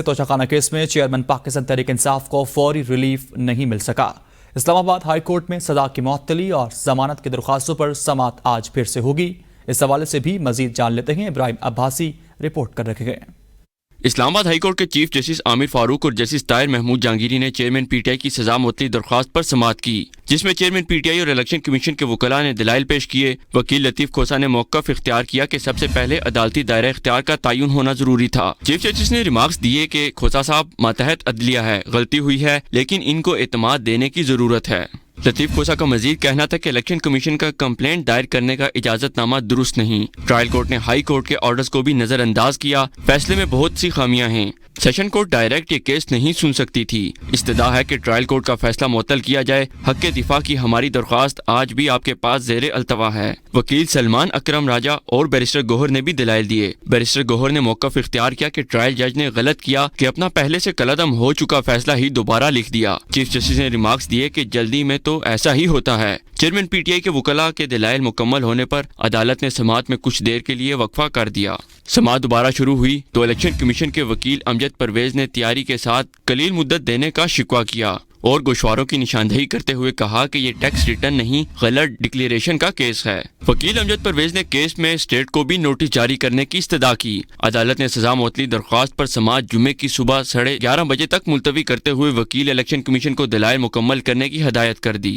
توشخانہ case میں chairman Pakistan Tehreek Insaf کو فوری ریلیف نہیں مل سکا۔ اسلام آباد ہائی کورٹ میں سزا کی معطلی اور ضمانت کی درخواستوں پر سماعت آج پھر سے ہوگی۔ اس حوالے سے بھی مزید جان لیتے ہیں، ابراہیم عباسی رپورٹ کر رکھے گئے۔ اسلام آباد ہائی کورٹ کے چیف جسٹس عامر فاروق اور جسٹس طاہر محمود جہانگیری نے چیئرمین پی ٹی آئی کی سزا معطلی درخواست پر سماعت کی، جس میں چیئرمین پی ٹی آئی اور الیکشن کمیشن کے وکلاء نے دلائل پیش کیے۔ وکیل لطیف کھوسا نے موقف اختیار کیا کہ سب سے پہلے عدالتی دائرہ اختیار کا تعین ہونا ضروری تھا۔ چیف جسٹس نے ریمارکس دیے کہ کھوسا صاحب ماتحت عدلیہ ہے، غلطی ہوئی ہے، لیکن ان کو اعتماد دینے کی ضرورت ہے۔ لطیف کھوسا کا مزید کہنا تھا کہ الیکشن کمیشن کا کمپلینٹ دائر کرنے کا اجازت نامہ درست نہیں۔ ٹرائل کورٹ نے ہائی کورٹ کے آرڈرز کو بھی نظر انداز کیا۔ فیصلے میں بہت سی خامیاں ہیں۔ سیشن کورٹ ڈائریکٹ یہ کیس نہیں سن سکتی تھی۔ استدعا ہے کہ ٹرائل کورٹ کا فیصلہ معطل کیا جائے۔ حق کے دفاع کی ہماری درخواست آج بھی آپ کے پاس زیر التوا ہے۔ وکیل سلمان اکرم راجہ اور بیرسٹر گوہر نے بھی دلائل دیے۔ بیرسٹر گوہر نے موقف اختیار کیا کہ ٹرائل جج نے غلط کیا کہ اپنا پہلے سے کالعدم ہو چکا فیصلہ ہی دوبارہ لکھ دیا۔ چیف جسٹس نے ریمارکس دیے کہ جلدی میں تو ایسا ہی ہوتا ہے۔ چیئرمین پی ٹی آئی کے وکلاء کے دلائل مکمل ہونے پر عدالت نے سماعت میں کچھ دیر کے لیے وقفہ کر دیا۔ سماعت دوبارہ شروع ہوئی تو الیکشن کمیشن کے وکیل امجد پرویز نے تیاری کے ساتھ قلیل مدت دینے کا شکوہ کیا اور گوشواروں کی نشاندہی کرتے ہوئے کہا کہ یہ ٹیکس ریٹرن نہیں، غلط ڈکلیریشن کا کیس ہے۔ وکیل امجد پرویز نے کیس میں اسٹیٹ کو بھی نوٹس جاری کرنے کی استدعا کی۔ عدالت نے سزا معطلی درخواست پر سماعت جمعے کی صبح 11:30 بجے تک ملتوی کرتے ہوئے وکیل الیکشن کمیشن کو دلائل مکمل کرنے کی ہدایت کر دی۔